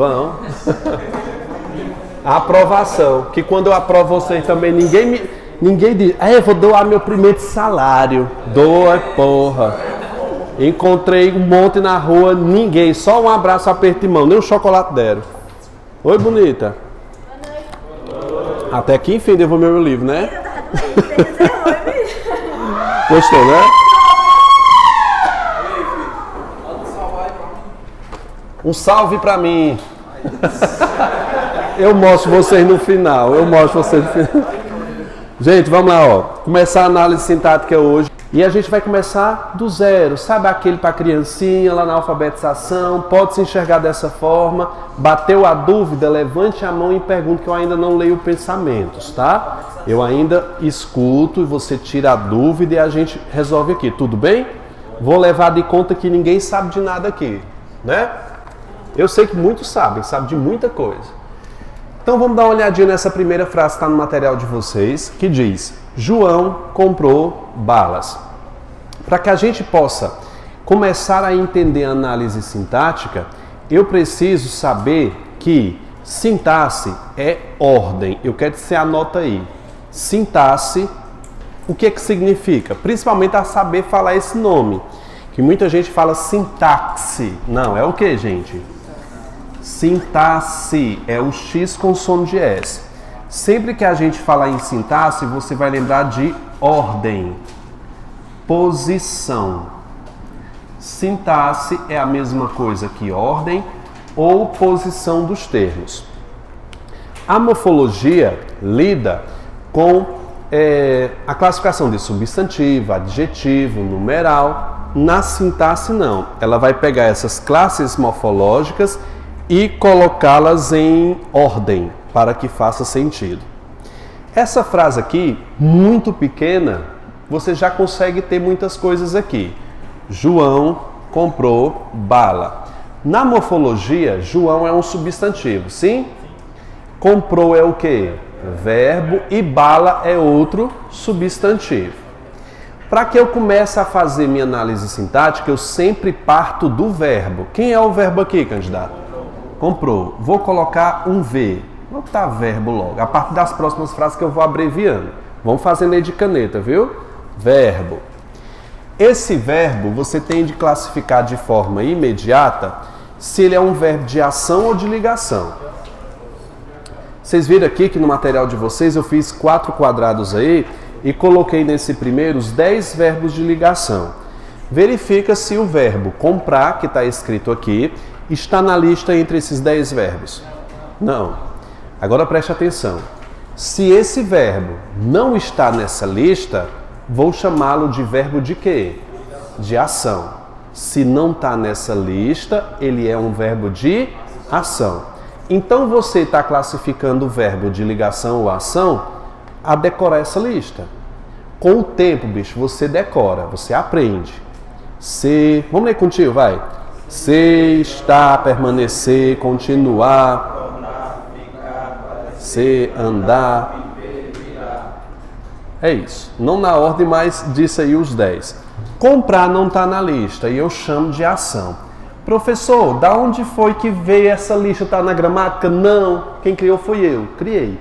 Vão. A aprovação, que quando eu aprovo vocês também, ninguém diz, eu vou doar meu primeiro salário. Doa, porra. Encontrei um monte na rua, ninguém, só um abraço, aperto de mão, nem um chocolate deram. Oi, bonita. Até que enfim devolveu meu livro, né? Gostou, né? Um salve pra mim. Eu mostro vocês no final. Gente, vamos lá, ó. Começar a análise sintática hoje. E a gente vai começar do zero. Sabe aquele para criancinha lá na alfabetização? Pode se enxergar dessa forma. Bateu a dúvida? Levante a mão e pergunte, que eu ainda não leio pensamentos, tá? Eu ainda escuto e você tira a dúvida e a gente resolve aqui. Tudo bem? Vou levar de conta que ninguém sabe de nada aqui, né? Eu sei que muitos sabem de muita coisa. Então vamos dar uma olhadinha nessa primeira frase que está no material de vocês, que diz: João comprou balas. Para que a gente possa começar a entender a análise sintática, eu preciso saber que sintaxe é ordem. Eu quero que você anota aí. Sintaxe, o que significa? Principalmente a saber falar esse nome, que muita gente fala sintaxe. Não, é o que, gente? Sintaxe é o X com som de S. Sempre que a gente falar em sintaxe, você vai lembrar de ordem, posição. Sintaxe é a mesma coisa que ordem ou posição dos termos. A morfologia lida com a classificação de substantivo, adjetivo, numeral. Na sintaxe não. Ela vai pegar essas classes morfológicas e colocá-las em ordem, para que faça sentido. Essa frase aqui, muito pequena, você já consegue ter muitas coisas aqui. João comprou bala. Na morfologia, João é um substantivo, sim? Comprou é o quê? Verbo, e bala é outro substantivo. Para que eu comece a fazer minha análise sintática, eu sempre parto do verbo. Quem é o verbo aqui, candidato? Comprou. Vou colocar um V. Vou botar verbo logo. A partir das próximas frases que eu vou abreviando. Vamos fazendo aí de caneta, viu? Verbo. Esse verbo você tem de classificar de forma imediata se ele é um verbo de ação ou de ligação. Vocês viram aqui que no material de vocês eu fiz 4 quadrados aí e coloquei nesse primeiro os 10 verbos de ligação. Verifica se o verbo comprar, que está escrito aqui, está na lista entre esses 10 verbos. Não. Agora preste atenção. Se esse verbo não está nessa lista, vou chamá-lo de verbo de quê? De ação. Se não está nessa lista, ele é um verbo de ação. Então você está classificando o verbo de ligação ou ação a decorar essa lista. Com o tempo, bicho, você decora, você aprende. Se, vamos ler contigo, vai. Se, estar, permanecer, continuar, se, andar. É isso. Não na ordem, mas disse aí os 10. Comprar não está na lista e eu chamo de ação. Professor, da onde foi que veio essa lista? Está na gramática? Não. Quem criou foi eu. Criei.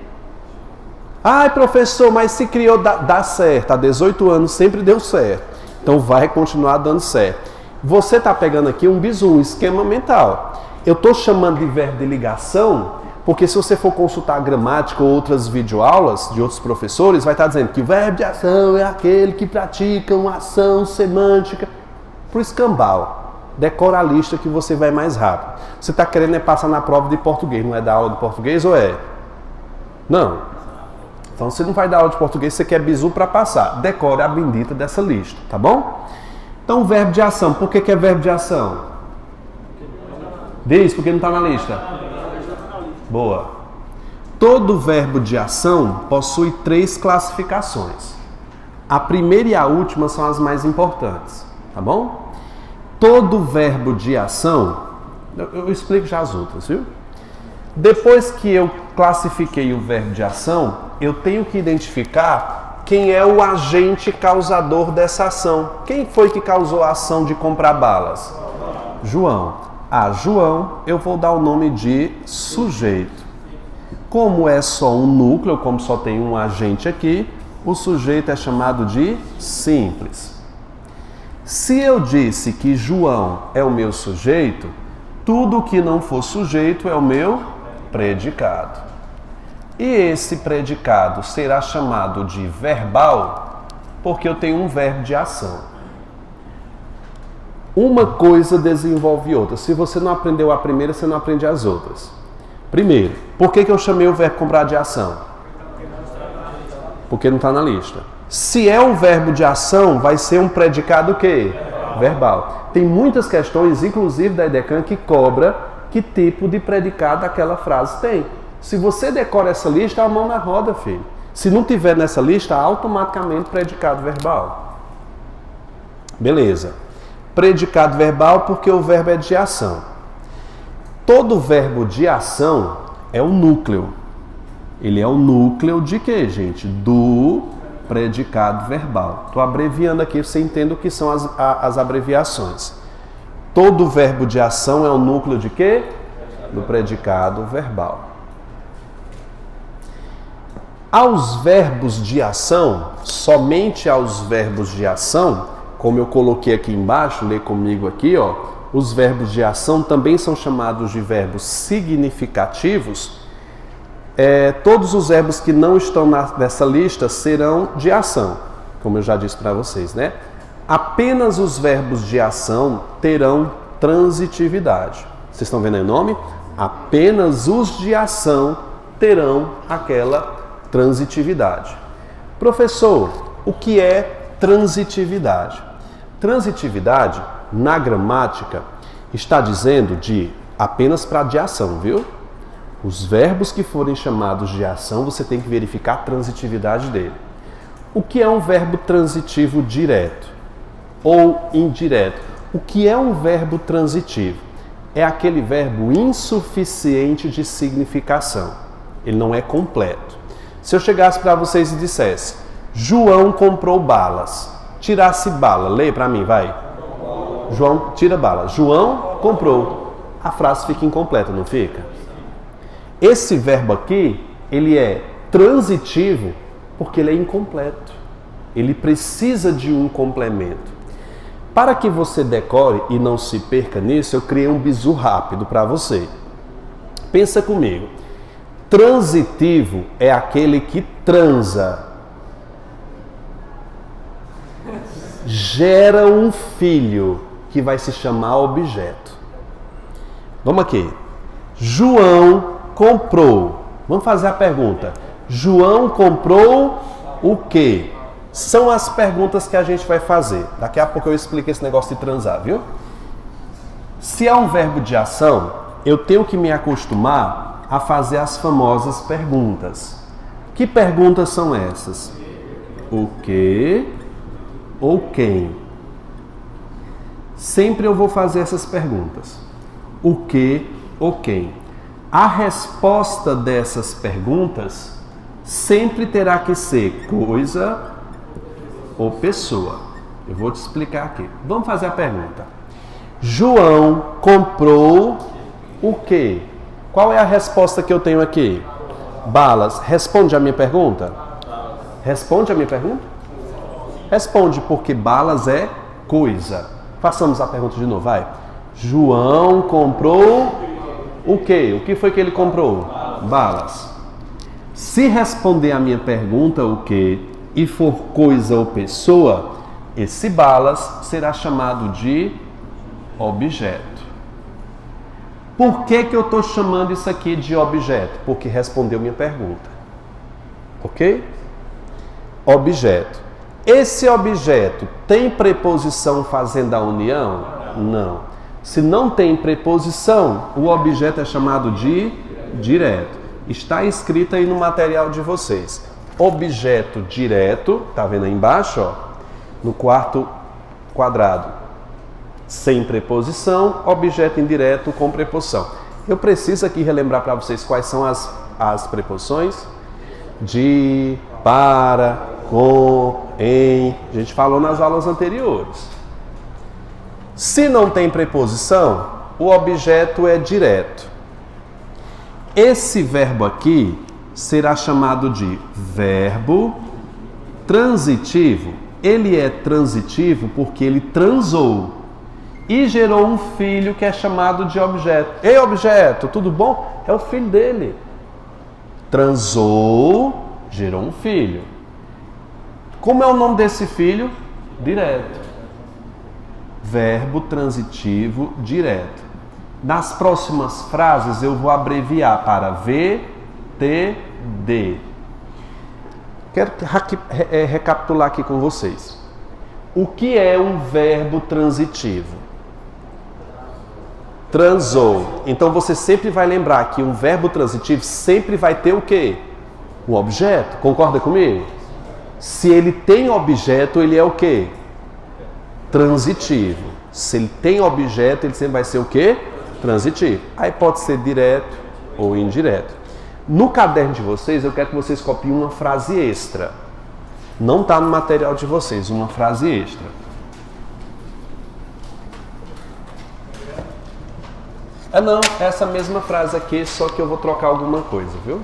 Ai, professor, mas se criou, dá certo. Há 18 anos sempre deu certo. Então vai continuar dando certo. Você está pegando aqui um bizu, um esquema mental. Eu estou chamando de verbo de ligação, porque se você for consultar a gramática ou outras videoaulas de outros professores, vai estar dizendo que o verbo de ação é aquele que pratica uma ação semântica. Pro escambau. Decora a lista que você vai mais rápido. Você está querendo passar na prova de português, não é da aula de português ou é? Não. Então você não vai dar aula de português, você quer bizu para passar. Decore a bendita dessa lista, tá bom? Então, verbo de ação. Por que é verbo de ação? Diz, porque não está na lista. Boa. Todo verbo de ação possui 3 classificações. A primeira e a última são as mais importantes, tá bom? Todo verbo de ação, eu explico já as outras, viu? Depois que eu classifiquei o verbo de ação, eu tenho que identificar quem é o agente causador dessa ação. Quem foi que causou a ação de comprar balas? João. a João, eu vou dar o nome de sujeito. Como é só um núcleo, como só tem um agente aqui, o sujeito é chamado de simples. Se eu disse que João é o meu sujeito, tudo que não for sujeito é o meu predicado. E esse predicado será chamado de verbal porque eu tenho um verbo de ação. Uma coisa desenvolve outra. Se você não aprendeu a primeira, você não aprende as outras. Primeiro, por que eu chamei o verbo comprar de ação? Porque não está na lista. Se é um verbo de ação, vai ser um predicado o quê? Verbal. Tem muitas questões, inclusive da EDECAN, que cobra que tipo de predicado aquela frase tem. Se você decora essa lista, a mão na roda, filho. Se não tiver nessa lista, automaticamente predicado verbal. Beleza. Predicado verbal porque o verbo é de ação. Todo verbo de ação é um núcleo. Ele é o núcleo de quê, gente? Do predicado verbal. Estou abreviando aqui, você entende o que são as abreviações. Todo verbo de ação é o núcleo de quê? Do predicado verbal. Aos verbos de ação, somente aos verbos de ação, como eu coloquei aqui embaixo, lê comigo aqui, ó, os verbos de ação também são chamados de verbos significativos. Todos os verbos que não estão nessa lista serão de ação, como eu já disse para vocês, né? Apenas os verbos de ação terão transitividade. Vocês estão vendo aí o nome? Apenas os de ação terão aquela transitividade. Professor, o que é transitividade? Transitividade, na gramática, está dizendo de apenas para de ação, viu? Os verbos que forem chamados de ação, você tem que verificar a transitividade dele. O que é um verbo transitivo direto ou indireto? O que é um verbo transitivo? É aquele verbo insuficiente de significação. Ele não é completo. Se eu chegasse para vocês e dissesse, João comprou balas. Tirasse bala, lê para mim, vai. João, tira bala. João comprou. A frase fica incompleta, não fica? Esse verbo aqui, ele é transitivo porque ele é incompleto. Ele precisa de um complemento. Para que você decore e não se perca nisso, eu criei um bizu rápido para você. Pensa comigo. Transitivo é aquele que transa. Gera um filho que vai se chamar objeto. Vamos aqui. João comprou. Vamos fazer a pergunta. João comprou o quê? São as perguntas que a gente vai fazer. Daqui a pouco eu explico esse negócio de transar, viu? Se é um verbo de ação, eu tenho que me acostumar a fazer as famosas perguntas. Que perguntas são essas? O quê? Ou quem? Sempre eu vou fazer essas perguntas. O que ou quem? A resposta dessas perguntas sempre terá que ser coisa ou pessoa. Eu vou te explicar aqui. Vamos fazer a pergunta. João comprou o quê? Qual é a resposta que eu tenho aqui? Balas. Responde a minha pergunta? Responde a minha pergunta? Responde, porque balas é coisa. Façamos a pergunta de novo, vai. João comprou o quê? O que foi que ele comprou? Balas. Se responder a minha pergunta, o quê, e for coisa ou pessoa, esse balas será chamado de objeto. Por que eu estou chamando isso aqui de objeto? Porque respondeu minha pergunta. Ok? Objeto. Esse objeto tem preposição fazendo a união? Não. Se não tem preposição, o objeto é chamado de direto. Está escrito aí no material de vocês. Objeto direto, tá vendo aí embaixo, ó, no quarto quadrado, sem preposição, objeto indireto com preposição. Eu preciso aqui relembrar para vocês quais são as preposições. De, para, com, em. A gente falou nas aulas anteriores. Se não tem preposição, o objeto é direto. Esse verbo aqui será chamado de verbo transitivo. Ele é transitivo porque ele transou e gerou um filho que é chamado de objeto. Ei, objeto, tudo bom? É o filho dele. Transou, gerou um filho. Como é o nome desse filho? Direto. Verbo transitivo direto. Nas próximas frases eu vou abreviar para VTD. Quero recapitular aqui com vocês. O que é um verbo transitivo? Transou. Então você sempre vai lembrar que um verbo transitivo sempre vai ter o quê? Um objeto. Concorda comigo? Se ele tem objeto, ele é o quê? Transitivo. Se ele tem objeto, ele sempre vai ser o quê? Transitivo. Aí pode ser direto ou indireto. No caderno de vocês, eu quero que vocês copiem uma frase extra. Não está no material de vocês, uma frase extra. Não, essa mesma frase aqui, só que eu vou trocar alguma coisa, viu?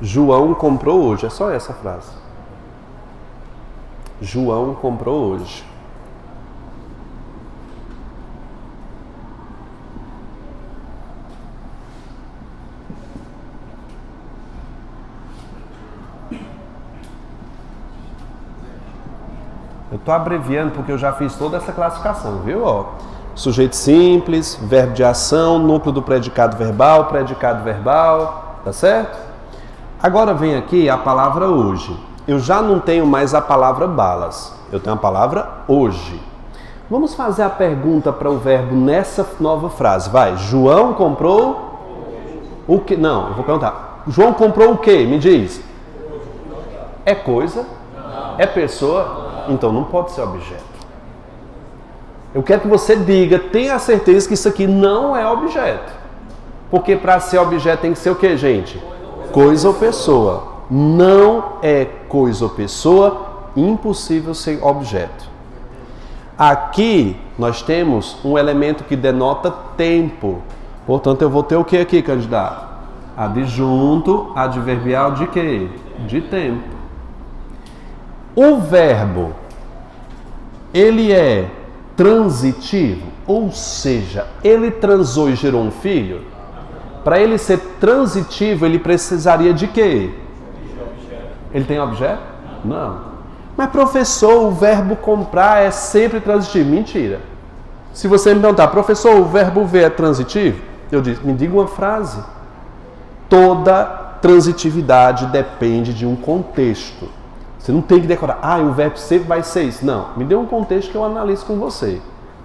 João comprou hoje. É só essa frase. João comprou hoje. Eu estou abreviando porque eu já fiz toda essa classificação, viu? Ó, sujeito simples, verbo de ação, núcleo do predicado verbal, tá certo? Agora vem aqui a palavra hoje. Eu já não tenho mais a palavra balas. Eu tenho a palavra hoje. Vamos fazer a pergunta para o verbo nessa nova frase. Vai. João comprou o que? Não, eu vou perguntar. João comprou o que? Me diz. É coisa? É pessoa? Então não pode ser objeto. Eu quero que você diga, tenha certeza que isso aqui não é objeto. Porque para ser objeto tem que ser o que, gente? Coisa ou pessoa. Não é coisa ou pessoa, impossível ser objeto. Aqui nós temos um elemento que denota tempo. Portanto, eu vou ter o que aqui, candidato? Adjunto adverbial de quê? De tempo. O verbo, ele é transitivo, ou seja, ele transou e gerou um filho. Para ele ser transitivo, ele precisaria de quê? Ele tem objeto? Não. Mas professor, o verbo comprar é sempre transitivo. Mentira. Se você me perguntar, professor, o verbo ver é transitivo? Eu disse, me diga uma frase. Toda transitividade depende de um contexto. Você não tem que decorar, o verbo sempre vai ser isso. Não, me dê um contexto que eu analiso com você.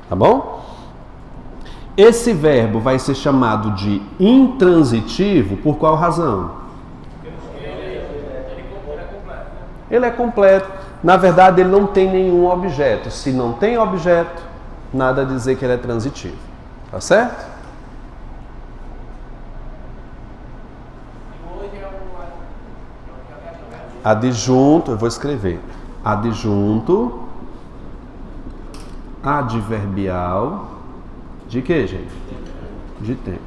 Tá bom? Esse verbo vai ser chamado de intransitivo por qual razão? Ele é completo. Na verdade, ele não tem nenhum objeto. Se não tem objeto, nada a dizer que ele é transitivo. Tá certo? Adjunto, eu vou escrever. Adjunto adverbial de quê, gente? De tempo.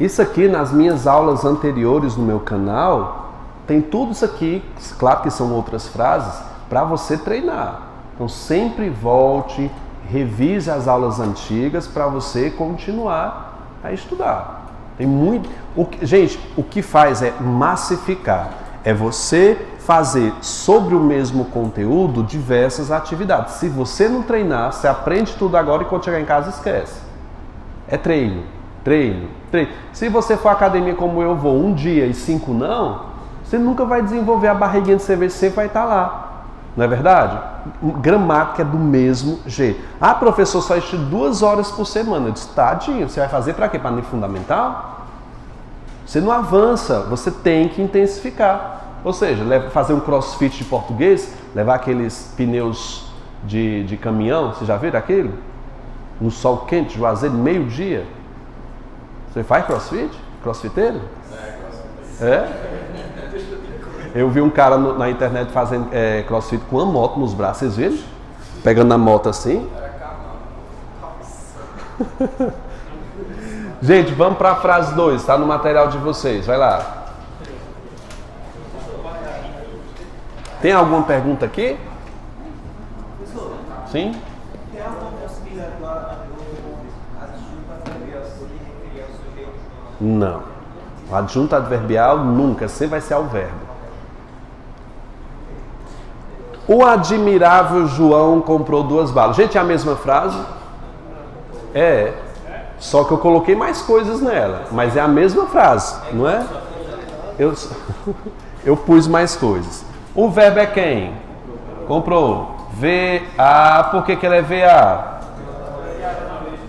Isso aqui nas minhas aulas anteriores no meu canal, tem tudo isso aqui, claro que são outras frases, para você treinar. Então sempre volte, revise as aulas antigas para você continuar a estudar. Tem muito. Gente, o que faz é massificar. É você fazer sobre o mesmo conteúdo diversas atividades. Se você não treinar, você aprende tudo agora e quando chegar em casa esquece. É treino, treino, treino. Se você for à academia como eu vou, um dia e 5 não, você nunca vai desenvolver a barriguinha de CVC, vai estar lá. Não é verdade? Gramática é do mesmo jeito. Professor, só estudo 2 horas por semana. Eu disse, tadinho, você vai fazer para quê? Para nível fundamental? Você não avança, você tem que intensificar. Ou seja, fazer um crossfit de português, levar aqueles pneus de caminhão, você já viram aquilo? No sol quente, Juazeiro, meio-dia. Você faz crossfit? Crossfiteiro? É? Eu vi um cara na internet fazendo crossfit com uma moto nos braços, vocês viram? Pegando na moto assim. Gente, vamos para a frase 2, está no material de vocês, vai lá. Tem alguma pergunta aqui? Sim? Não. O adjunto adverbial nunca, sempre vai ser ao verbo. O admirável João comprou 2 balas. Gente, é a mesma frase? É. Só que eu coloquei mais coisas nela. Mas é a mesma frase, não é? Eu pus mais coisas. O verbo é quem? Comprou. VA. Por que ele é VA?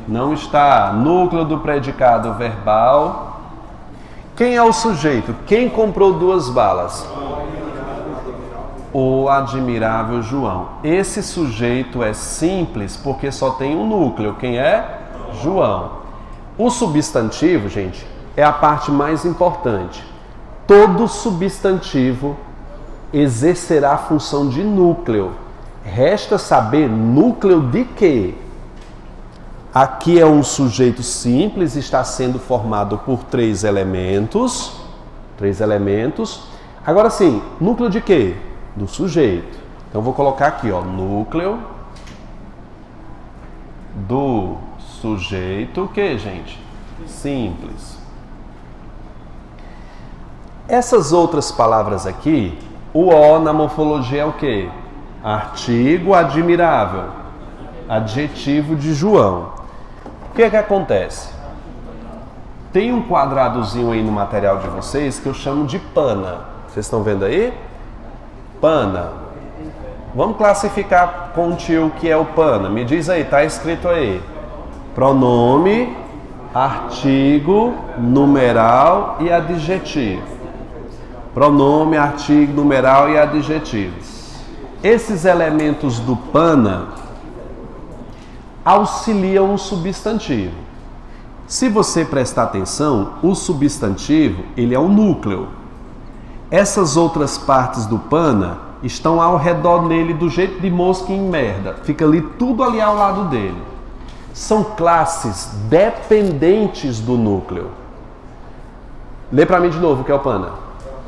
Não está. Núcleo do predicado verbal. Quem é o sujeito? Quem comprou 2 balas? O admirável João. Esse sujeito é simples porque só tem um núcleo. Quem é? João. O substantivo, gente, é a parte mais importante. Todo substantivo exercerá a função de núcleo. Resta saber núcleo de quê? Aqui é um sujeito simples, está sendo formado por 3 elementos. 3 elementos. Agora sim, núcleo de quê? Do sujeito. Então vou colocar aqui, ó, núcleo do sujeito, o que, gente? Simples. Essas outras palavras aqui, o O na morfologia é o que? Artigo admirável, adjetivo de João. O que é que acontece? Tem um quadradozinho aí no material de vocês que eu chamo de pana. Vocês estão vendo aí? Pana. Vamos classificar com o tio que é o pana. Me diz aí, tá escrito aí. Pronome, artigo, numeral e adjetivo. Pronome, artigo, numeral e adjetivo. Esses elementos do pana auxiliam o substantivo. Se você prestar atenção, o substantivo, ele é o núcleo. Essas outras partes do pana estão ao redor dele do jeito de mosca em merda. Fica ali tudo ali ao lado dele. São classes dependentes do núcleo. Lê para mim de novo o que é o pana.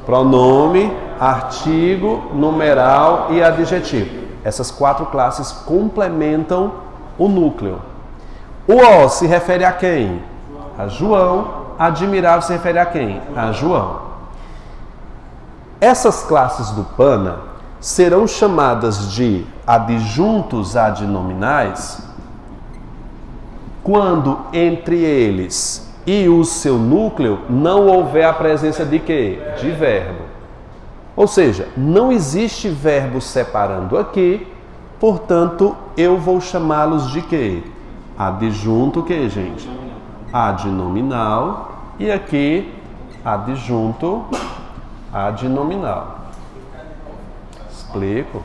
Pronome, artigo, numeral e adjetivo. Essas 4 classes complementam o núcleo. O O se refere a quem? A João. Admirável se refere a quem? A João. Essas classes do pana serão chamadas de adjuntos adnominais quando entre eles e o seu núcleo não houver a presença de quê? De verbo. Ou seja, não existe verbo separando aqui, portanto, eu vou chamá-los de quê? Adjunto o quê, gente? Adnominal e aqui adjunto adnominal. Explico.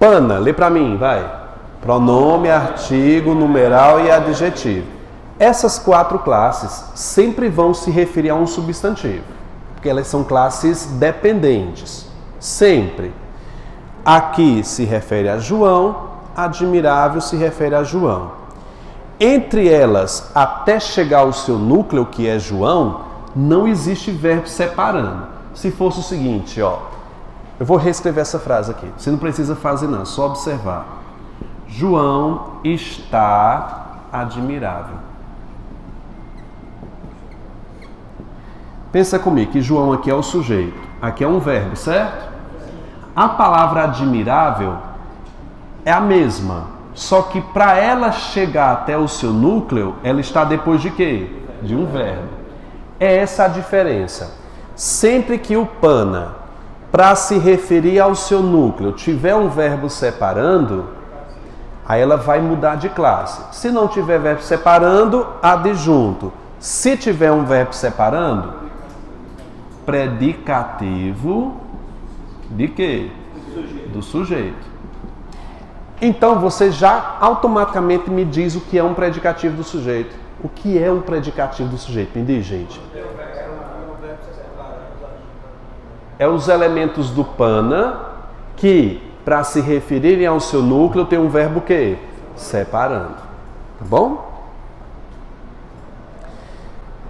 Pana, lê para mim, vai. Pronome, artigo, numeral e adjetivo. Essas 4 classes sempre vão se referir a um substantivo, porque elas são classes dependentes. Sempre. Aqui se refere a João, admirável se refere a João. Entre elas, até chegar ao seu núcleo, que é João, não existe verbo separando. Se fosse o seguinte, ó, eu vou reescrever essa frase aqui. Você não precisa fazer não, só observar. João está admirável. Pensa comigo que João aqui é o sujeito, aqui é um verbo, certo? A palavra admirável é a mesma, só que para ela chegar até o seu núcleo, ela está depois de quê? De um verbo. É essa a diferença. Sempre que o pana, para se referir ao seu núcleo, tiver um verbo separando, aí ela vai mudar de classe. Se não tiver verbo separando, adjunto. Se tiver um verbo separando, predicativo de quê? Do sujeito. Então você já automaticamente me diz o que é um predicativo do sujeito. O que é um predicativo do sujeito? Me diz, gente. É os elementos do pana que, para se referirem ao seu núcleo, tem um verbo que? Separando. Tá bom?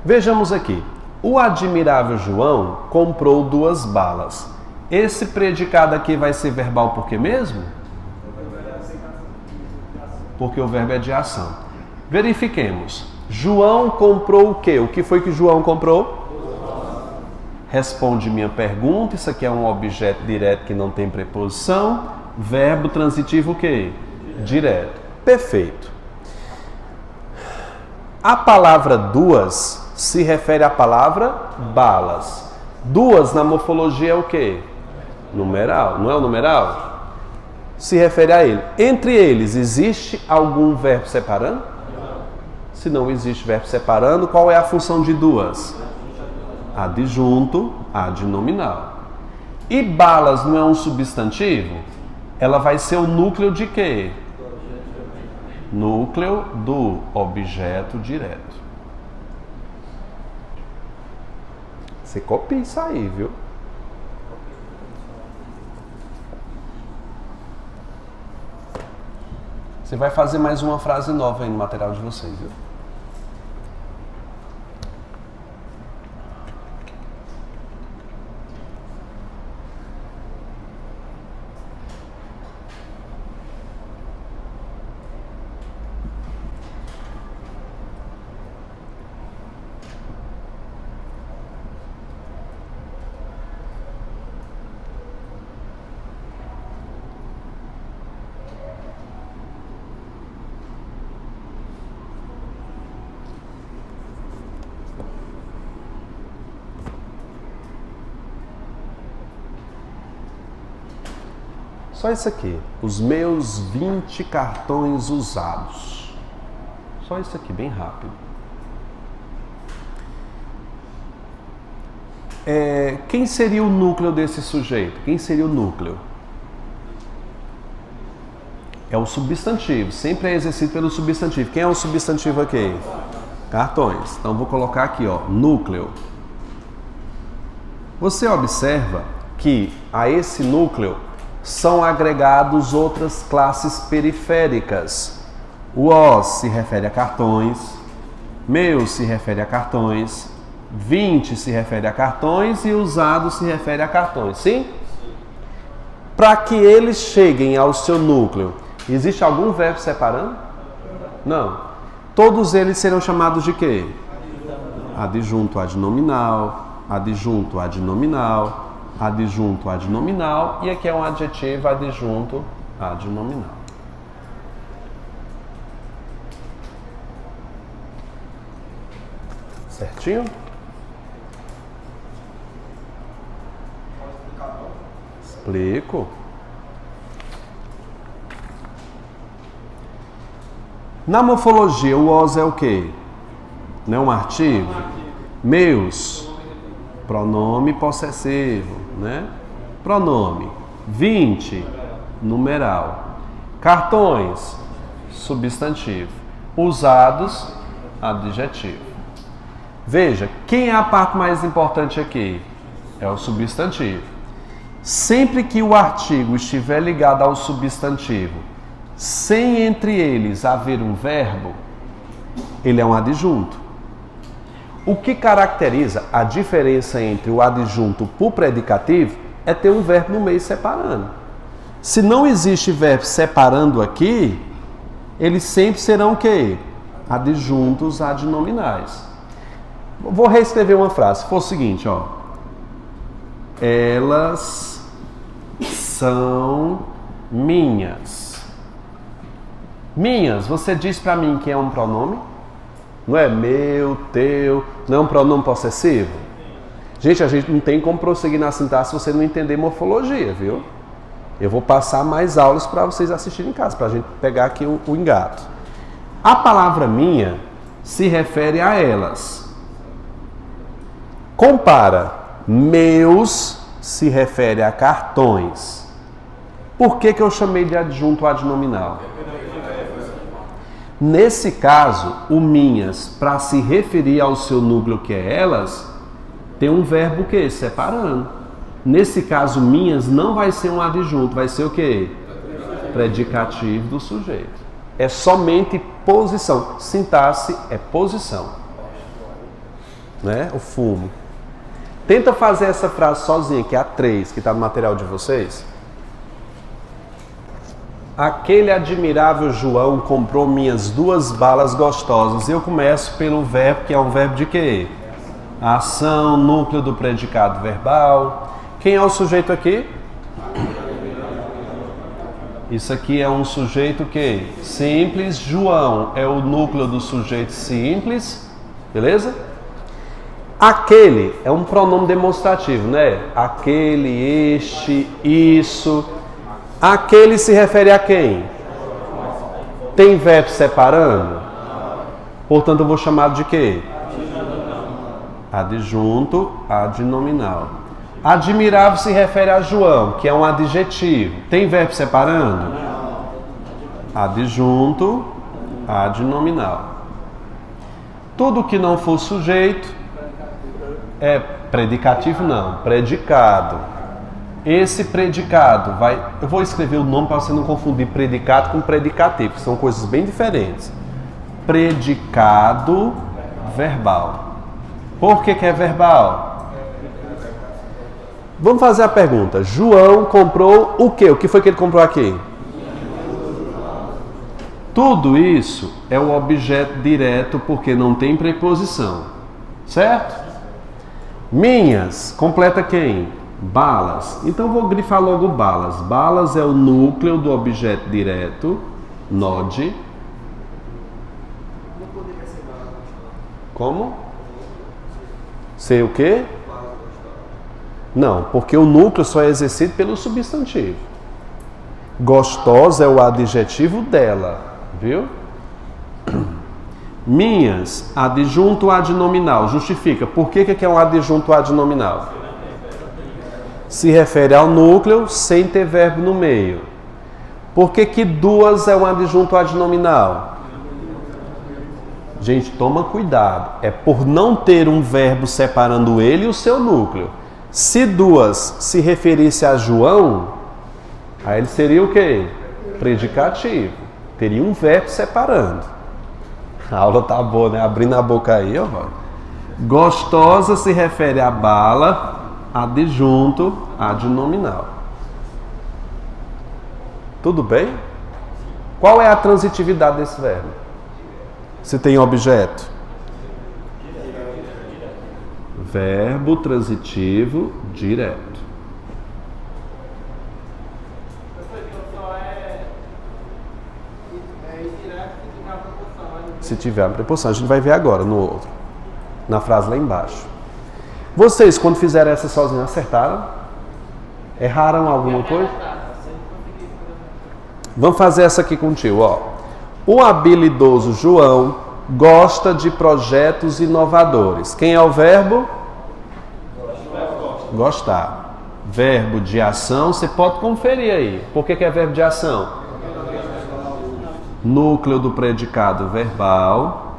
Vejamos aqui. O admirável João comprou 2 balas. Esse predicado aqui vai ser verbal por quê mesmo? Porque o verbo é de ação. Verifiquemos. João comprou o quê? O que foi que João comprou? Responde minha pergunta. Isso aqui é um objeto direto que não tem preposição. Verbo transitivo o quê? Direto. Perfeito. A palavra 2 se refere à palavra balas. 2 na morfologia é o quê? Numeral. Não é o numeral? Se refere a ele. Entre eles, existe algum verbo separando? Não. Se não existe verbo separando, qual é a função de 2? Adjunto, adnominal. E balas não é um substantivo? Ela vai ser o núcleo de quê? Núcleo do objeto direto. Você copia isso aí, viu? Você vai fazer mais uma frase nova aí no material de vocês, viu? Só isso aqui, os meus 20 cartões usados. Só isso aqui, bem rápido. Quem seria o núcleo desse sujeito? Quem seria o núcleo? É o substantivo, sempre é exercido pelo substantivo. Quem é o substantivo aqui? Cartões. Então vou colocar aqui, ó, núcleo. Você observa que a esse núcleo são agregados outras classes periféricas. O os se refere a cartões, meus se refere a cartões, 20 se refere a cartões e usado se refere a cartões, sim? Para que eles cheguem ao seu núcleo, existe algum verbo separando? Não. Todos eles serão chamados de quê? Adjunto adnominal, adjunto adnominal, adjunto adnominal, e aqui é um adjetivo adjunto adnominal. Certinho? Explico. Na morfologia, o os é o quê? Não é um artigo? Meus, pronome possessivo, né? Pronome. 20, numeral. Cartões, substantivo. Usados, adjetivo. Veja, quem é a parte mais importante aqui? É o substantivo. Sempre que o artigo estiver ligado ao substantivo, sem entre eles haver um verbo, ele é um adjunto. O que caracteriza a diferença entre o adjunto por predicativo é ter um verbo no meio separando. Se não existe verbo separando aqui, eles sempre serão o quê? Adjuntos adnominais. Vou reescrever uma frase. Se for o seguinte, ó. Elas são minhas. Minhas, você diz para mim que é um pronome? Não é meu, teu, não é um pronome possessivo? Gente, a gente não tem como prosseguir na sintaxe se você não entender morfologia, viu? Eu vou passar mais aulas para vocês assistirem em casa, para a gente pegar aqui o engato. A palavra minha se refere a elas. Compara. Meus se refere a cartões. Por que eu chamei de adjunto adnominal? Nesse caso, o minhas, para se referir ao seu núcleo que é elas, tem um verbo que? Separando. Nesse caso, minhas não vai ser um adjunto, vai ser o quê? Predicativo do sujeito. É somente posição. Sintaxe é posição. Né? O fumo. Tenta fazer essa frase sozinha, que é a 3, que está no material de vocês. Aquele admirável João comprou minhas 2 balas gostosas. Eu começo pelo verbo, que é um verbo de quê? Ação, núcleo do predicado verbal. Quem é o sujeito aqui? Isso aqui é um sujeito que? Simples. João é o núcleo do sujeito simples. Beleza? Aquele é um pronome demonstrativo, né? Aquele, este, isso. Aquele se refere a quem? Tem verbo separando? Portanto, eu vou chamar de quê? Adjunto adnominal. Admirável se refere a João, que é um adjetivo. Tem verbo separando? Adjunto adnominal. Tudo que não for sujeito é predicativo, não. Predicado. Esse predicado vai... Eu vou escrever o nome para você não confundir predicado com predicativo, que são coisas bem diferentes. Predicado verbal. Por que é verbal? Vamos fazer a pergunta. João comprou o quê? O que foi que ele comprou aqui? Tudo isso é o objeto direto porque não tem preposição. Certo? Minhas. Completa quem? Balas. Então vou grifar logo balas. Balas é o núcleo do objeto direto. Node. Como? Ser o quê? Não, porque o núcleo só é exercido pelo substantivo. Gostosa é o adjetivo dela, viu? Minhas, adjunto adnominal. Justifica. Por que é um adjunto adnominal? Se refere ao núcleo sem ter verbo no meio. Por que 2 é um adjunto adnominal? Gente, toma cuidado. É por não ter um verbo separando ele e o seu núcleo. Se 2 se referisse a João, aí ele seria o quê? Predicativo. Teria um verbo separando. A aula tá boa, né? Abrindo a boca aí, ó. Gostosa se refere a bala, adjunto adnominal. Tudo bem? Qual é a transitividade desse verbo? Se tem objeto. Verbo transitivo direto. Se tiver a preposição, a gente vai ver agora no outro. Na frase lá embaixo. Vocês, quando fizeram essa sozinhos, acertaram? Erraram alguma coisa? Vamos fazer essa aqui contigo, ó. O habilidoso João gosta de projetos inovadores. Quem é o verbo? Gostar. Verbo de ação, você pode conferir aí. Por que é verbo de ação? Núcleo do predicado verbal.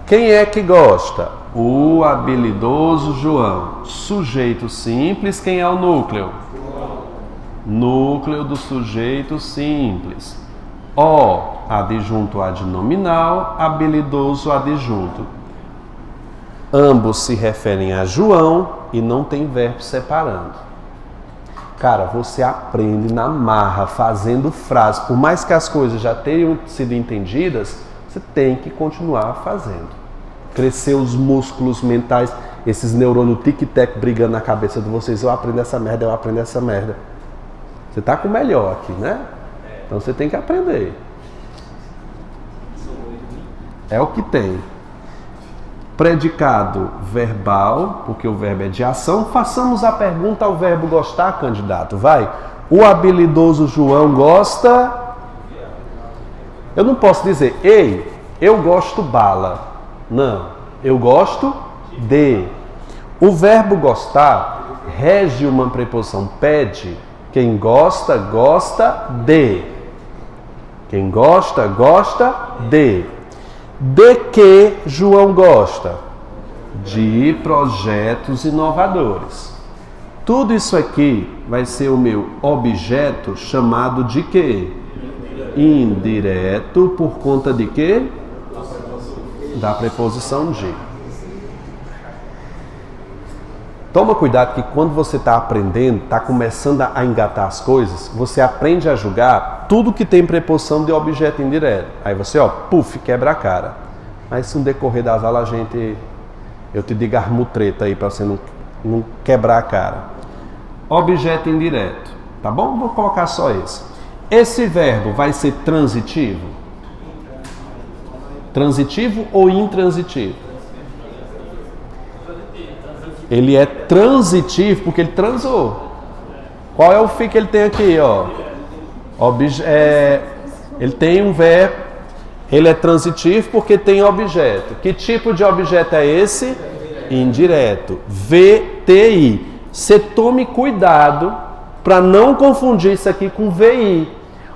Quem é que gosta? O habilidoso João. Sujeito simples, quem é o núcleo? Núcleo do sujeito simples. O, adjunto adnominal, habilidoso adjunto. Ambos se referem a João e não tem verbo separando. Cara, você aprende na marra, fazendo frase. Por mais que as coisas já tenham sido entendidas, você tem que continuar fazendo. Crescer os músculos mentais, esses neurônios tic-tac brigando na cabeça de vocês. Eu aprendo essa merda, eu aprendo essa merda. Você tá com o melhor aqui, né? Então você tem que aprender. É o que tem. Predicado verbal, porque o verbo é de ação. Façamos a pergunta ao verbo gostar, candidato. Vai. O habilidoso João gosta. Eu não posso dizer, ei, eu gosto bala. Não, eu gosto de. O verbo gostar rege uma preposição pede. Quem gosta, gosta de. Quem gosta, gosta de. De que João gosta? De projetos inovadores. Tudo isso aqui vai ser o meu objeto chamado de quê? Indireto, por conta de quê? Da preposição de. Toma cuidado que quando você está aprendendo, está começando a engatar as coisas, você aprende a julgar tudo que tem preposição de objeto indireto. Aí você, quebra a cara. Mas no decorrer das aulas eu te digo armutreta aí para você não quebrar a cara. Objeto indireto, tá bom? Vou colocar só esse. Esse verbo vai ser transitivo? Transitivo ou intransitivo? Ele é transitivo porque ele transou. Qual é o fim que ele tem aqui, ó? Ele tem um verbo. Ele é transitivo porque tem objeto. Que tipo de objeto é esse? Indireto. VTI. Você tome cuidado para não confundir isso aqui com VI.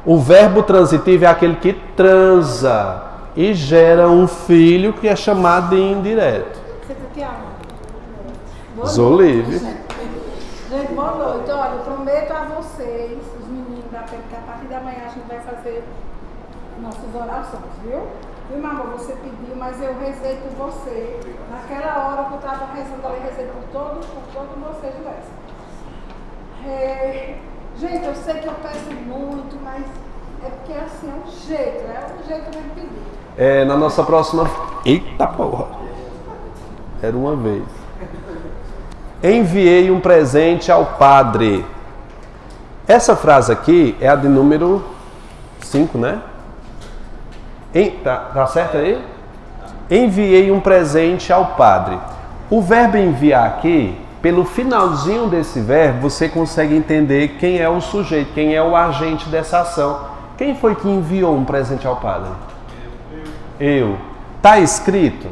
O verbo transitivo é aquele que transa e gera um filho que é chamado de indireto. Você tá aqui, ó. Zolive. Gente, boa noite. Olha, eu prometo a vocês, os meninos da PEC, que a partir da manhã a gente vai fazer nossas orações, viu? Viu, meu amor? Você pediu, mas eu rezei por você. Naquela hora que eu estava rezando, eu rezei por todos vocês, gente, eu sei que eu peço muito, mas é porque assim, é um jeito de pedir. Na nossa próxima... Eita porra! Era uma vez. Enviei um presente ao padre. Essa frase aqui é a de número 5, né? Tá certo aí? Enviei um presente ao padre. O verbo enviar aqui, pelo finalzinho desse verbo, você consegue entender quem é o sujeito, quem é o agente dessa ação. Quem foi que enviou um presente ao padre? Eu. Tá escrito?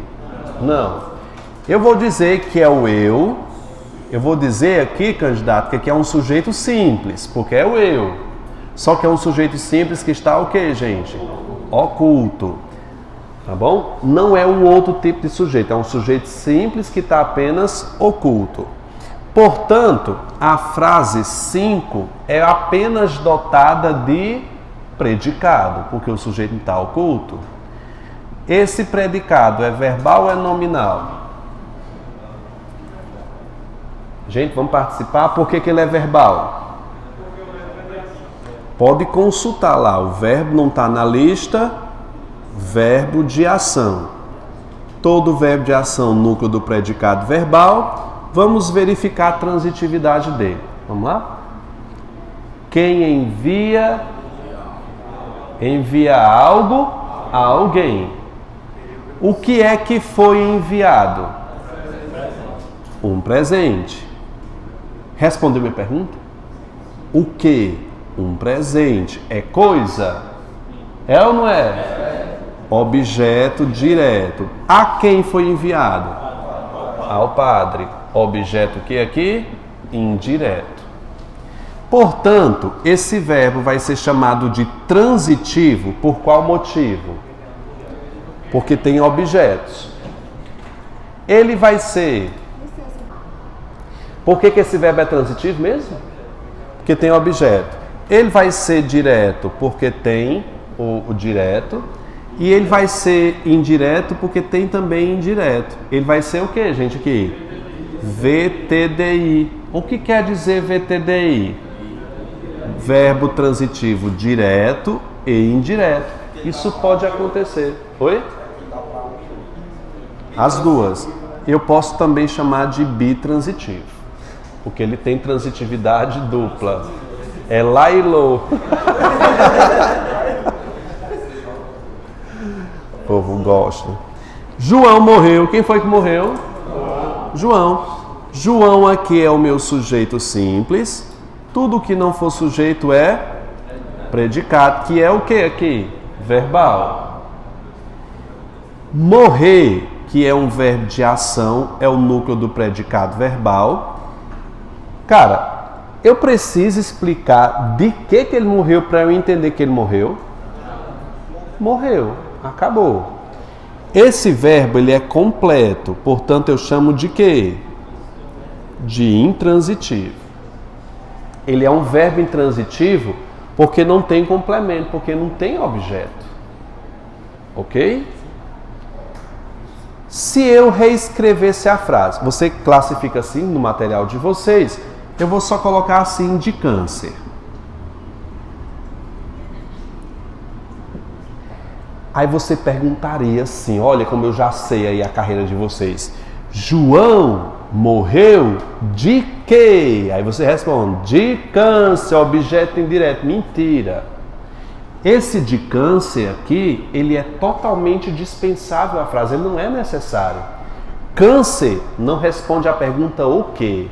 Não. Eu vou dizer que é o eu. Eu vou dizer aqui, candidato, que aqui é um sujeito simples, porque é o eu. Só que é um sujeito simples que está o quê, gente? Oculto. Tá bom? Não é um outro tipo de sujeito, é um sujeito simples que está apenas oculto. Portanto, a frase 5 é apenas dotada de predicado, porque o sujeito está oculto. Esse predicado é verbal ou é nominal? Gente, vamos participar? Por que ele é verbal? Pode consultar lá, o verbo não está na lista, verbo de ação. Todo verbo de ação, núcleo do predicado verbal, vamos verificar a transitividade dele. Vamos lá? Quem envia algo a alguém. O que é que foi enviado? Um presente. Respondeu minha pergunta? O que? Um presente. É coisa? É ou não é? Objeto direto. A quem foi enviado? Ao padre. Objeto que aqui? Indireto. Portanto, esse verbo vai ser chamado de transitivo por qual motivo? Porque tem objetos. Ele vai ser... Por que esse verbo é transitivo mesmo? Porque tem objeto. Ele vai ser direto porque tem o direto. E ele vai ser indireto porque tem também indireto. Ele vai ser o que, gente, aqui? VTDI. O que quer dizer VTDI? Verbo transitivo direto e indireto. Isso pode acontecer. Oi? As duas. Eu posso também chamar de bitransitivo, porque ele tem transitividade dupla. É lá e lô. O povo gosta. João morreu. Quem foi que morreu? João. João aqui é o meu sujeito simples. Tudo que não for sujeito é predicado, que é o que aqui? Verbal. Morrer, que é um verbo de ação, é o núcleo do predicado verbal. Cara, eu preciso explicar de que ele morreu para eu entender que ele morreu? Morreu, acabou. Esse verbo ele é completo, portanto eu chamo de quê? De intransitivo. Ele é um verbo intransitivo porque não tem complemento, porque não tem objeto. Ok? Se eu reescrevesse a frase, você classifica assim no material de vocês, eu vou só colocar assim de câncer. Aí você perguntaria assim, olha como eu já sei aí a carreira de vocês. João morreu de quê? Aí você responde, de câncer, objeto indireto. Mentira. Esse de câncer aqui, ele é totalmente dispensável à frase, ele não é necessário. Câncer não responde à pergunta o quê?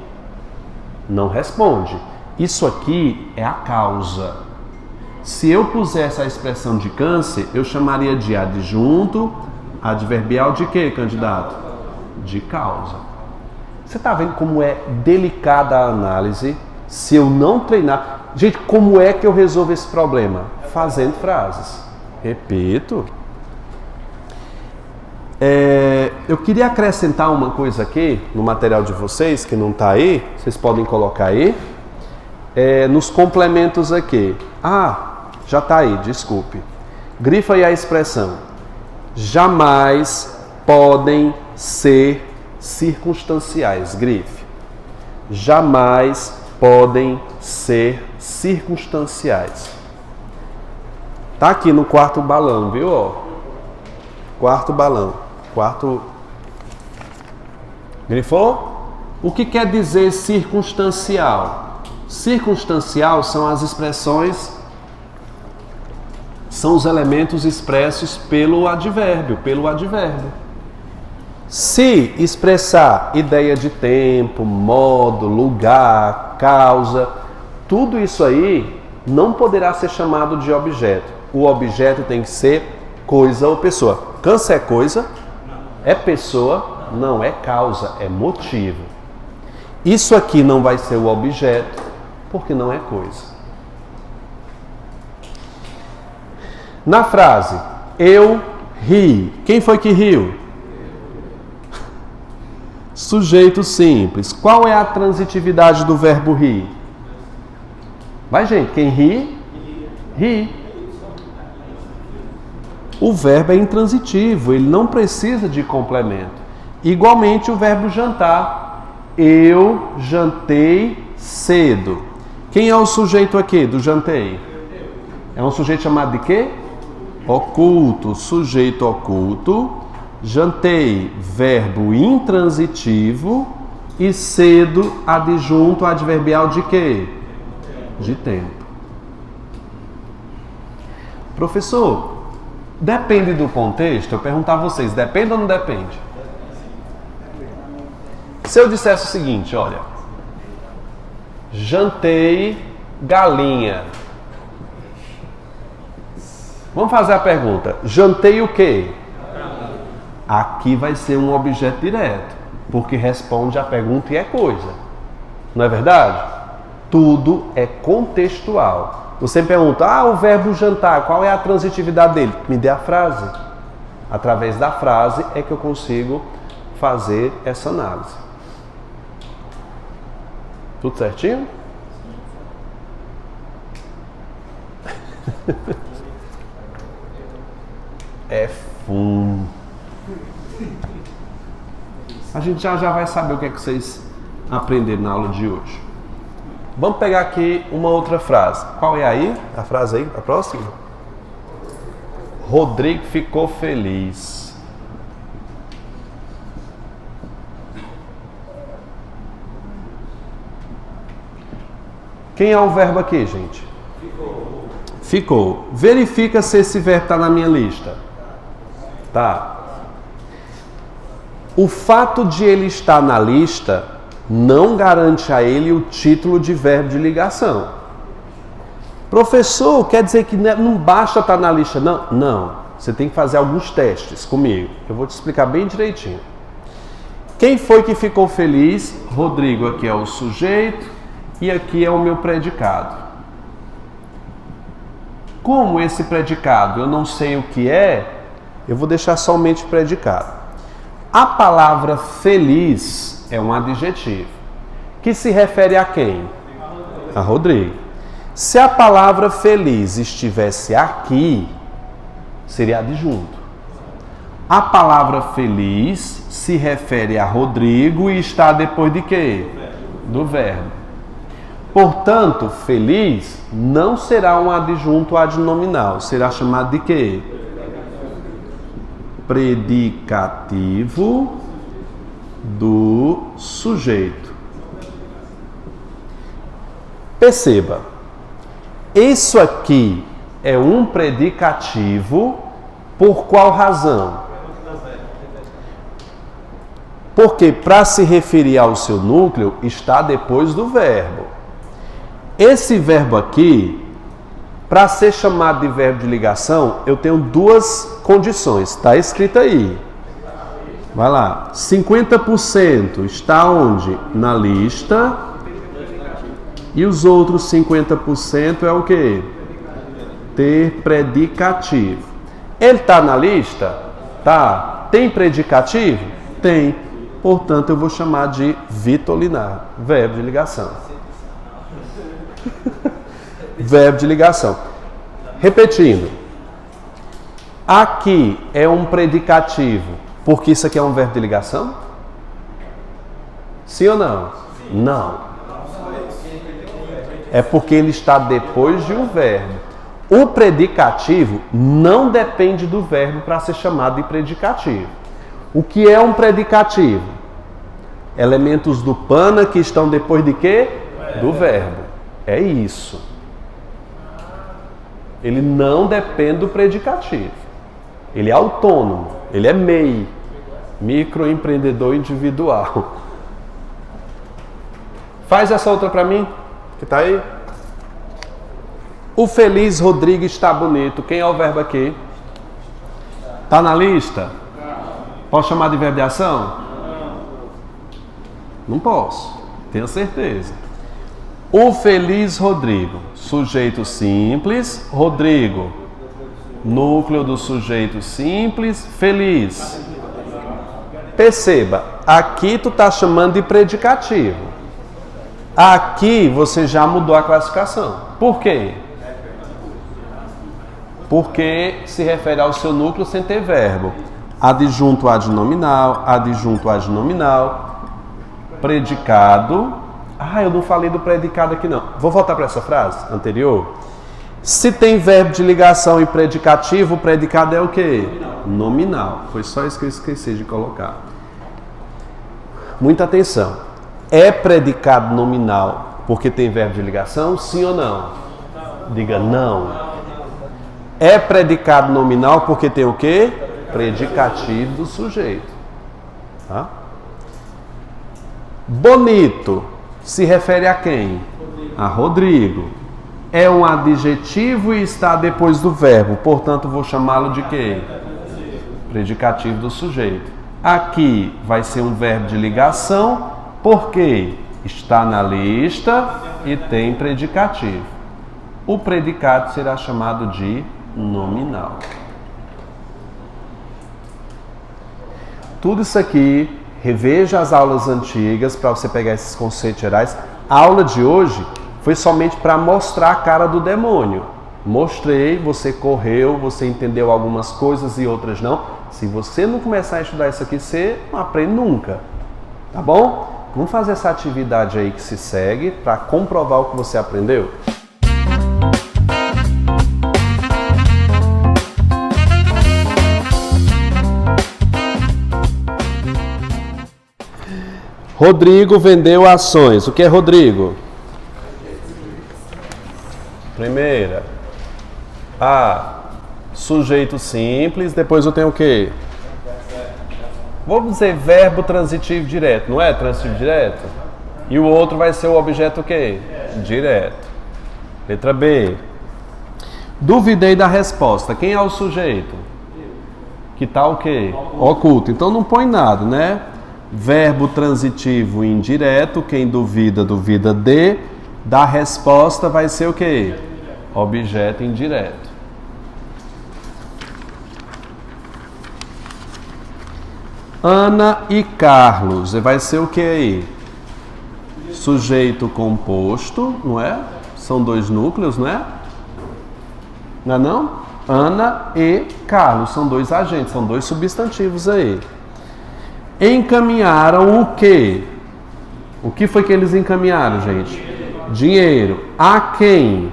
Não responde. Isso aqui é a causa. Se eu pusesse a expressão de câncer, eu chamaria de adjunto adverbial de quê, candidato? De causa. Você está vendo como é delicada a análise? Se eu não treinar... Gente, como é que eu resolvo esse problema? Fazendo frases. Repito. Eu queria acrescentar uma coisa aqui no material de vocês, que não está aí. Vocês podem colocar aí. Nos complementos aqui. Já está aí, desculpe. Grifa aí a expressão. Jamais podem ser circunstanciais. Grife. Jamais podem ser circunstanciais. Tá aqui no quarto balão, viu? Quarto balão. Quarto. Grifou? O que quer dizer circunstancial? Circunstancial são as expressões, são os elementos expressos pelo advérbio, Se expressar ideia de tempo, modo, lugar, causa, tudo isso aí não poderá ser chamado de objeto. O objeto tem que ser coisa ou pessoa. Câncer é coisa? É pessoa? Não, é causa, é motivo. Isso aqui não vai ser o objeto, porque não é coisa. Na frase, eu ri. Quem foi que riu? Sujeito simples. Qual é a transitividade do verbo rir? Vai, gente, quem ri? Ri. O verbo é intransitivo, ele não precisa de complemento. Igualmente o verbo jantar. Eu jantei cedo. Quem é o sujeito aqui do jantei? É um sujeito chamado de quê? Oculto. Sujeito oculto. Jantei, verbo intransitivo. E cedo, adjunto adverbial de quê? De tempo. Professor, depende do contexto? Eu perguntar a vocês, depende ou não depende? Se eu dissesse o seguinte, olha, jantei galinha. Vamos fazer a pergunta, jantei o quê? Aqui vai ser um objeto direto, porque responde à pergunta e é coisa. Não é verdade? Tudo é contextual. Você pergunta, o verbo jantar, qual é a transitividade dele? Me dê a frase. Através da frase é que eu consigo fazer essa análise. Tudo certinho? É fundo. A gente já vai saber o que é que vocês aprenderam na aula de hoje. Vamos pegar aqui uma outra frase. Qual é aí? A frase aí, a próxima? Rodrigo ficou feliz. Quem é o verbo aqui, gente? Ficou. Verifica se esse verbo está na minha lista. Tá. O fato de ele estar na lista não garante a ele o título de verbo de ligação. Professor, quer dizer que não basta estar na lista? Não. Não. Você tem que fazer alguns testes comigo. Eu vou te explicar bem direitinho. Quem foi que ficou feliz? Rodrigo aqui é o sujeito e aqui é o meu predicado. Como esse predicado eu não sei o que é, eu vou deixar somente predicado. A palavra feliz é um adjetivo que se refere a quem? A Rodrigo. Se a palavra feliz estivesse aqui, seria adjunto. A palavra feliz se refere a Rodrigo e está depois de quê? Do verbo. Portanto, feliz não será um adjunto adnominal. Será chamado de quê? Predicativo do sujeito. Perceba, isso aqui é um predicativo por qual razão? Porque para se referir ao seu núcleo está depois do verbo. Esse verbo aqui, para ser chamado de verbo de ligação, eu tenho duas condições. Está escrito aí. Vai lá. 50% está onde? Na lista. E os outros 50% é o quê? Ter predicativo. Ele está na lista? Tá. Tem predicativo? Tem. Portanto, eu vou chamar de vitolinar, verbo de ligação. Verbo de ligação. Repetindo. Aqui é um predicativo, porque isso aqui é um verbo de ligação? Sim ou não? Não. É porque ele está depois de um verbo. O predicativo não depende do verbo para ser chamado de predicativo. O que é um predicativo? Elementos do pana que estão depois de quê? Do verbo. É isso. Ele não depende do predicativo. Ele é autônomo. Ele é MEI. Microempreendedor individual. Faz essa outra para mim, que tá aí. O feliz Rodrigo está bonito. Quem é o verbo aqui? Tá na lista? Posso chamar de verbo de ação? Não posso, tenho certeza. O feliz Rodrigo, sujeito simples, Rodrigo, núcleo do sujeito simples, feliz. Perceba, aqui tu tá chamando de predicativo. Aqui você já mudou a classificação. Por quê? Porque se refere ao seu núcleo sem ter verbo. Adjunto adnominal, predicado. Eu não falei do predicado aqui não. Vou voltar para essa frase anterior. Se tem verbo de ligação e predicativo, o predicado é o quê? Nominal. Foi só isso que eu esqueci de colocar. Muita atenção. É predicado nominal porque tem verbo de ligação? Sim ou não? Diga não. É predicado nominal porque tem o quê? Predicativo do sujeito. Tá? Bonito se refere a quem? A Rodrigo. É um adjetivo e está depois do verbo. Portanto, vou chamá-lo de quê? Predicativo do sujeito. Aqui vai ser um verbo de ligação porque está na lista e tem predicativo. O predicado será chamado de nominal. Tudo isso aqui, reveja as aulas antigas para você pegar esses conceitos gerais. A aula de hoje foi somente para mostrar a cara do demônio. Mostrei, você correu, você entendeu algumas coisas e outras não. Se você não começar a estudar isso aqui, você não aprende nunca. Tá bom? Vamos fazer essa atividade aí que se segue para comprovar o que você aprendeu? Rodrigo vendeu ações. O que é Rodrigo? Primeira. Sujeito simples. Depois eu tenho o quê? Vamos dizer verbo transitivo direto. Não é transitivo direto? E o outro vai ser o objeto o quê? Direto. Letra B. Duvidei da resposta. Quem é o sujeito? que está o quê? Oculto. Então não põe nada, né? Verbo transitivo indireto, quem duvida, duvida de. Da resposta vai ser o quê? Objeto indireto. Ana e Carlos, vai ser o que aí? Sujeito composto, não é? São dois núcleos, não é? Não é não? Ana e Carlos, são dois agentes, são dois substantivos aí. Encaminharam o quê? O que foi que eles encaminharam, gente? Dinheiro. A quem?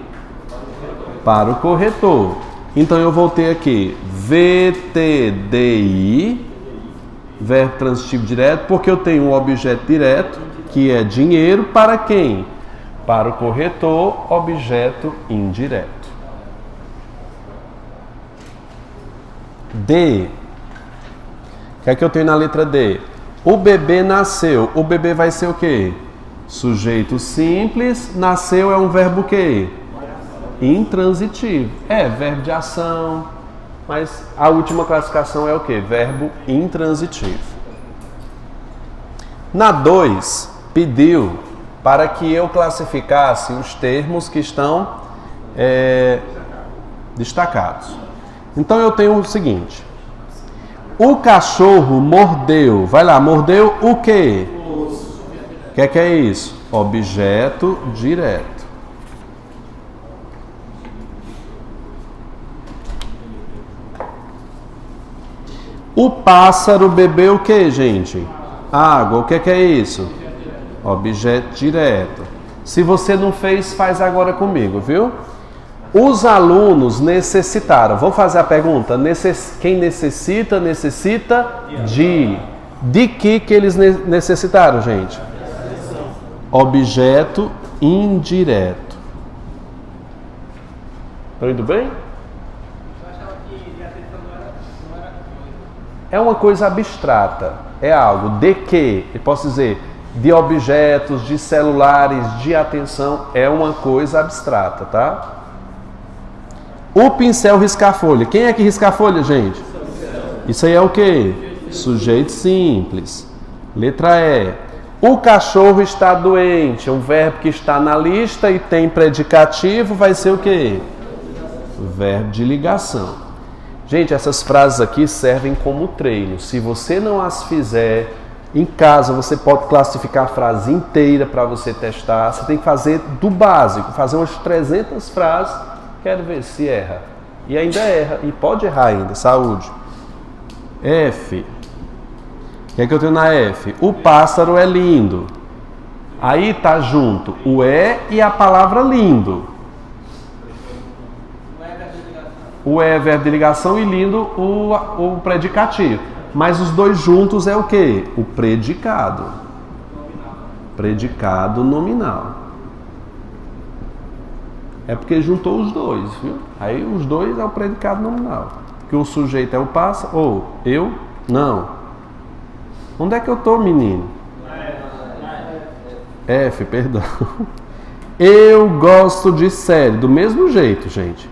Para o corretor. Então eu voltei aqui. VTDI, verbo transitivo direto, porque eu tenho um objeto direto, que é dinheiro, para quem? Para o corretor, objeto indireto. D. O que é que eu tenho na letra D? O bebê nasceu. O bebê vai ser o quê? Sujeito simples. Nasceu é um verbo o quê? Intransitivo. É, verbo de ação. Mas a última classificação é o quê? Verbo intransitivo. Na 2, pediu para que eu classificasse os termos que estão destacados. Então eu tenho o seguinte. O cachorro mordeu. Vai lá, mordeu o quê? O que é isso? Objeto direto. O pássaro bebeu o que, gente? Água. O que é isso? Objeto direto. Se você não fez, faz agora comigo, viu? Os alunos necessitaram. Vamos fazer a pergunta. Quem necessita, necessita de. De que eles necessitaram, gente? Objeto indireto. Estão indo bem? É uma coisa abstrata. É algo de que, eu posso dizer, de objetos, de celulares, de atenção. É uma coisa abstrata, tá? O pincel risca a folha. Quem é que risca a folha, gente? Isso aí é o quê? Sujeito simples. Letra E. O cachorro está doente. É um verbo que está na lista e tem predicativo. Vai ser o quê? Verbo de ligação. Gente, essas frases aqui servem como treino. Se você não as fizer em casa, você pode classificar a frase inteira para você testar. Você tem que fazer do básico, fazer umas 300 frases. Quero ver se erra. E ainda erra. E pode errar ainda. Saúde. F. O que é que eu tenho na F? O pássaro é lindo. Aí tá junto o e a palavra lindo. O é verbo de ligação e lindo o predicativo. Mas os dois juntos é o quê? O predicado. Predicado nominal. É porque juntou os dois, viu? Aí os dois é o predicado nominal. Porque o sujeito é o pássaro, ou eu, não. Onde é que eu tô, menino? F, perdão. Eu gosto de série. Do mesmo jeito, gente.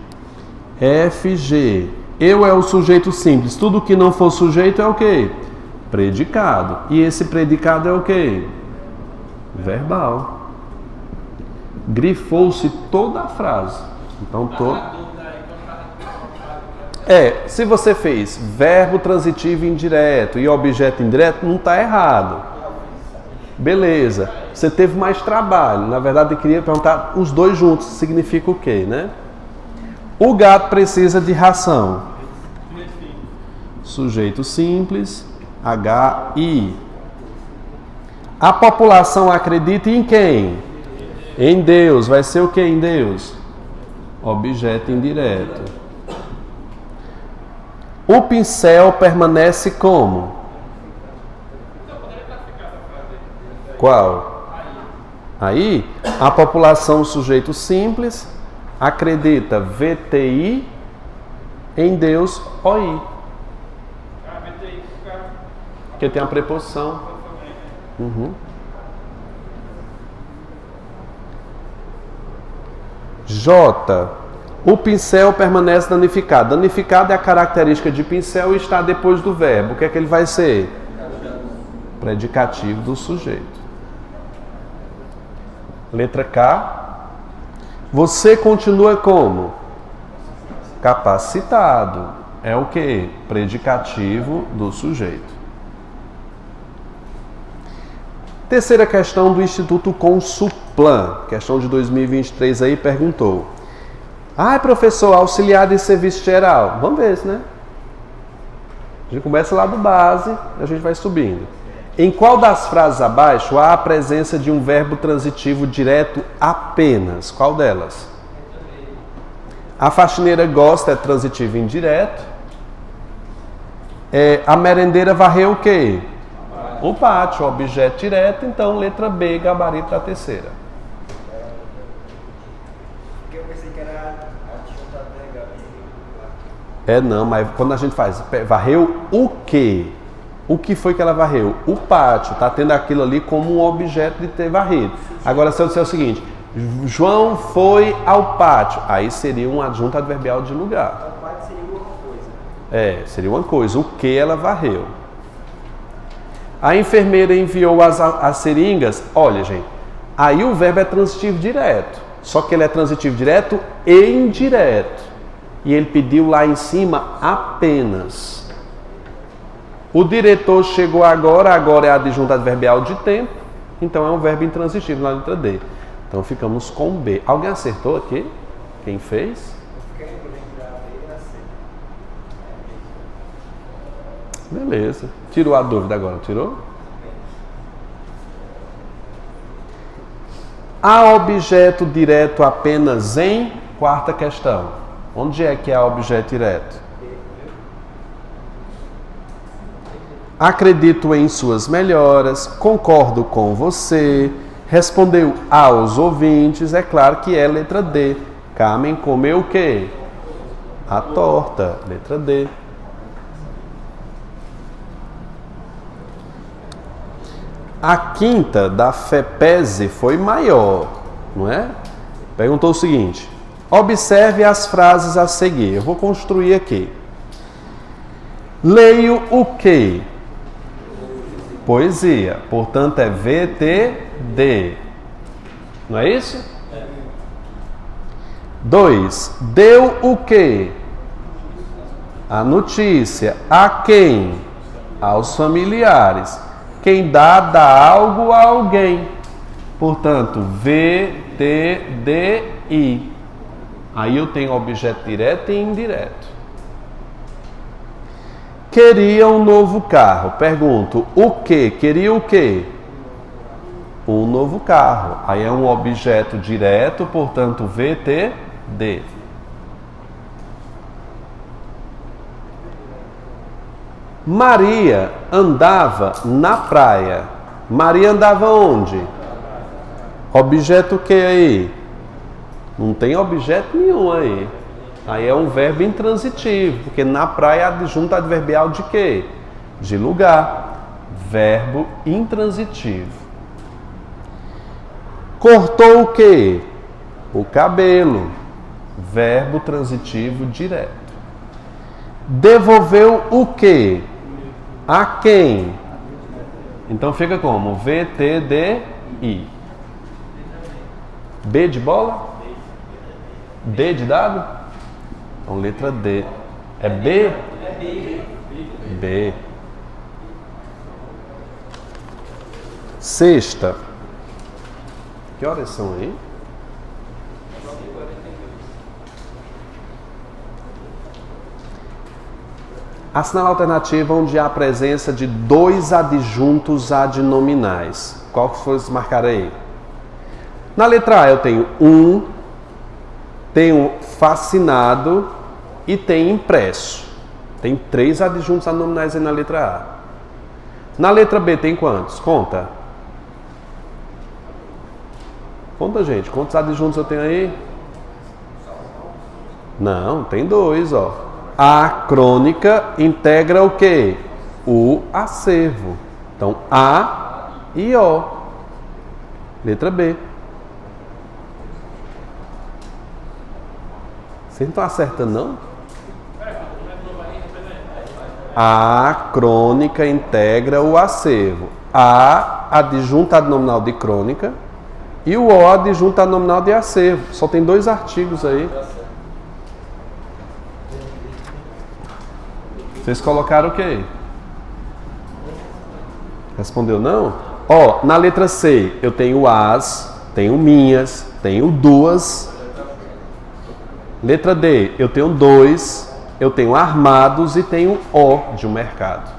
FG. Eu é o sujeito simples. Tudo que não for sujeito é o quê? Predicado. E esse predicado é o quê? Verbal. Grifou-se toda a frase. Então, se você fez verbo transitivo indireto e objeto indireto, não está errado. Beleza. Você teve mais trabalho. Na verdade, eu queria perguntar os dois juntos. Significa o quê, né? O gato precisa de ração. Sujeito simples. HI. A população acredita em quem? Em Deus. Vai ser o que em Deus? Objeto indireto. O pincel permanece como? Qual? Aí, a população, sujeito simples, acredita VTI em Deus OI. Porque tem a preposição. J. O pincel permanece danificado. Danificado é a característica de pincel e está depois do verbo. O que é que ele vai ser? Predicativo do sujeito. Letra K. Você continua como? Capacitado. É o que? Predicativo do sujeito. Terceira questão do Instituto Consuplan. Questão de 2023 aí perguntou. Professor, auxiliar de serviço geral. Vamos ver isso, né? A gente começa lá do base, a gente vai subindo. Em qual das frases abaixo há a presença de um verbo transitivo direto apenas? Qual delas? A faxineira gosta é transitivo indireto. A merendeira varreu o quê? O pátio, objeto direto. Então, letra B, gabarito da terceira. Porque eu pensei que era adjunto adverbial. Não, mas quando a gente faz, varreu o quê? O que foi que ela varreu? O pátio. Está tendo aquilo ali como um objeto de ter varrido. Agora, se eu disser o seguinte, João foi ao pátio. Aí seria um adjunto adverbial de lugar. O pátio seria uma coisa. Seria uma coisa. O que ela varreu? A enfermeira enviou as seringas. Olha, gente, aí o verbo é transitivo direto. Só que ele é transitivo direto e indireto. E ele pediu lá em cima apenas. O diretor chegou agora é adjunto adverbial de tempo, então é um verbo intransitivo na letra D. Então ficamos com B. Alguém acertou aqui? Quem fez? Beleza. Tirou a dúvida agora, tirou? Há objeto direto apenas em quarta questão. Onde é que há objeto direto? Acredito em suas melhoras, concordo com você, respondeu aos ouvintes, é claro que é letra D. Carmen comeu o quê? A torta, letra D. A quinta da FEPESE foi maior, não é? Perguntou o seguinte, observe as frases a seguir, eu vou construir aqui. Leio o quê? Poesia, portanto é VTD, não é isso? 2. Deu o quê? A notícia. A quem? Aos familiares. Quem dá algo a alguém. Portanto, VTDI. Aí eu tenho objeto direto e indireto. Queria um novo carro. Pergunto, o que? Queria o quê? Um novo carro. Aí é um objeto direto, portanto, VTD. Maria andava na praia. Maria andava onde? Objeto o que aí? Não tem objeto nenhum aí. Aí é um verbo intransitivo, porque na praia é adjunto adverbial de quê? De lugar. Verbo intransitivo. Cortou o quê? O cabelo. Verbo transitivo direto. Devolveu o quê? A quem? Então fica como? VTDI. B de bola? D de dado? Então, letra D. É B? B. Sexta. Que horas são aí? Assinalar a alternativa onde há a presença de dois adjuntos adnominais. Qual que foi marcar aí? Na letra A eu tenho tenho fascinado e tem impresso. Tem 3 adjuntos adnominais aí na letra A. Na letra B tem quantos? Conta. Conta, gente. Quantos adjuntos eu tenho aí? Não, tem 2, ó. A crônica integra o quê? O acervo. Então, A e O. Letra B. Vocês não estão acertando, não? A crônica integra o acervo. A adjunta nominal de crônica e o O adjunta nominal de acervo. Só tem 2 artigos aí. Vocês colocaram o quê? Respondeu não? Ó, na letra C eu tenho as, tenho minhas, tenho duas. Letra D eu tenho 2, eu tenho armados e tenho O de um mercado.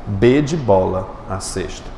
B de bola, a sexta.